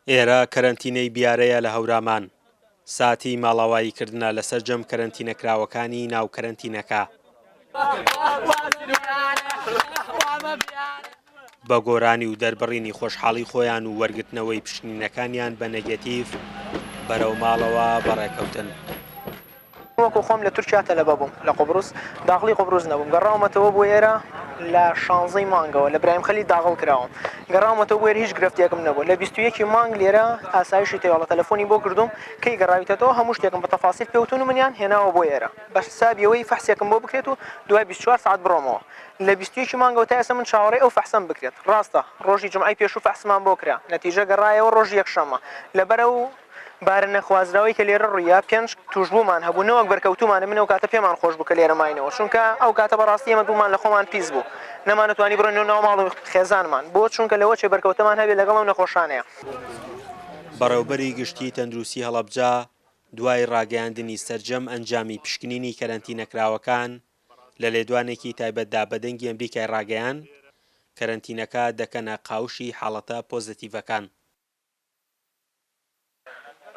ئێرە کەرەنتینەی بیارەیە لە هەورامان. ساتی ماڵاواییکردنە لەسەر جەم کەرەنتینەکراوەکانی ناو کەرەنتینەکە. بە گۆرانی و دەربڕینی خۆشحاڵی خۆیان و وەرگرتنەوەی پشکنینەکانیان بە نەگەتیڤ بەرەو ماڵەوە بەڕێکەوتن. وەکو خۆم لە تورکیا تەلەبە بووم لە قوبروس داخلی قوبروس نەبووم گەڕاومەتەوە بۆ ئێرە لە 16 مانگەوە لە برایم خەلی داغڵ کراوم گەڕاومەتەوە بۆ ئێرە هیچ گرفتێکم نەبوو لە 21 مانگ لێرە ئاسایشی تێوەڵە تەلەفۆنی بۆ کردوم کەی گەڕاویتەوە هەموو شتێکم بە تەفاسیل پێوتون و منیان هێناوە بۆ ئێرە بە حسابیەوەی فەحسێکم بۆ بکرێت و دوای 24 ساعت بڕۆمەوە لە 21 مانگەوە تا ئێستا من چاوەڕێی ئەو فەحسم بکرێت ڕاستە ڕۆژی جمعی پێشوو فەحسمان بۆ کرا نەتیجە گەڕایەوە ڕۆژی یەکشەممە لەبەرە و بارە نەخوازراوی کە لێرە ڕوویە پێنج توشبوومان هەبوو نەوەک بەرکەوتومانە منەوە کاتە پێمان خۆش بوو کە لێرە ماینەوە چونکە ئەو کاتە بەڕاستی ئەمە دوومان لە خۆمان پیس بوو نەمانەتوانی بڕۆین ناو ماڵ خێزانمان بۆ چونکە لەوە چێ بەرکەوتەمان هەبێت لەگەڵ ئەو نەخۆشانەیە. بەڕێوەبەری گشتی تەندروستی هەڵەبجە دوای ڕاگەیاندنی سەرجەم ئەنجامی پشکنینی کەرەنتینەکراوەکان لە لێدوانێکی تایبەتدا بە دەنگی ئەمریکای ڕاگەیان کەرەنتینەکە دەکەنە قاوشی حاڵەتە پۆزتیڤەکان.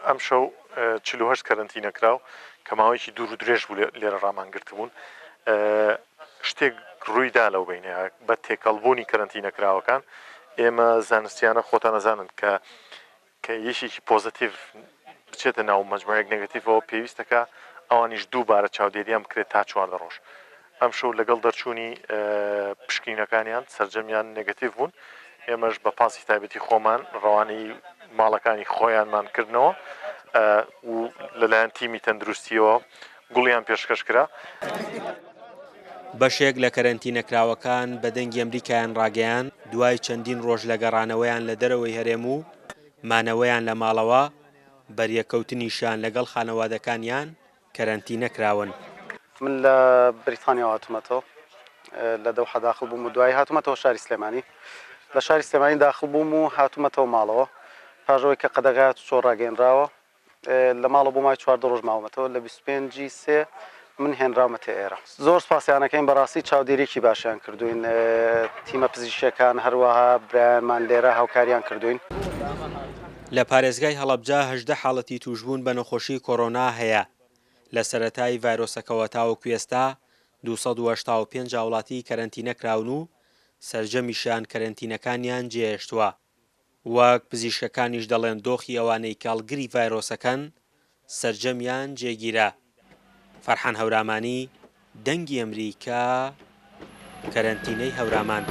ئەم شەو 48 کەرەنتینەکراو کە ماوەیەکی دوور و درێژ بوو لێرە ڕامانگرتبوون شتێک ڕوویدا لەو بینەیە بە تێکەڵبوونی کەرەنتینەکراوەکان ئێمە زانستیانە خۆتان نەزانن کە یەشێکی پۆزتیڤ بچێتە ناو مەجموعەیەک نێگەتیڤەوە پێویستەکە ئەوانیش دووبارە چاودێریان بکرێت تا 14 ڕۆژ. ئەم شەو لەگەڵ دەرچوونی پشکنینەکانیان سەرجەمیان نێگەتیڤ بوون ئێمەش بە پاسی تایبەتی خۆمان ڕەوانەی ماڵەکانی خۆیانمان کردنەوە و لەلایەن تیمی تەندروستیەوە گوڵیان پێشکەش کرا. بەشێک لە کەرەنتینەکراوەکان بە دەنگی ئەمریکایان ڕاگەیان دوای چەندین ڕۆژ لە گەڕانەوەیان لە دەرەوەی هەرێم و مانەوەیان لە ماڵەوە بەریەکەوتنیشان لەگەڵ خانەوادەکانیان کەرەنتینەکراون. من لە بریتانیا هاتوومەتەوە لە دەوحە داخل بووم و دوای هاتوومەتەوە شاری سلێمانی لە شاری سلێمانی داخل بووم و هاتوومەتەوە ماڵەوە پاژەوەی کە قەدەغات چۆ ڕاگەیەنراوە لە ماڵە بۆ مای 14 ڕۆژ ماوەتەوە لە 25 سێ من هێنراومەتە ئێرە زۆر سپاسیانەکەین بەڕاستی چاودێریێکی باشیان کردوین تیمە پزیشکەکان هەروەها برایانمان لێرە هاوکاریان کردوین. لە پارێزگای هەڵەبجە 18 حاڵەتی توشبوون بە نەخۆشی کۆڕۆنا هەیە لە سەرەتای ڤایرۆسەکەوە تاوەکو ئێستا 285 وڵاتی کەرەنتینەکراون و سەرجەمیشان کەرەنتینەکانیان جێهێشتووە. وەک پزیشکەکانیش دەڵێن دۆخی ئەوانەی کاڵگری ڤایرۆسەکەن سەرجەمیان جێگیرە. فەرحان هەورامانی دەنگی ئەمریکا کەرەنتینەی هەورامان.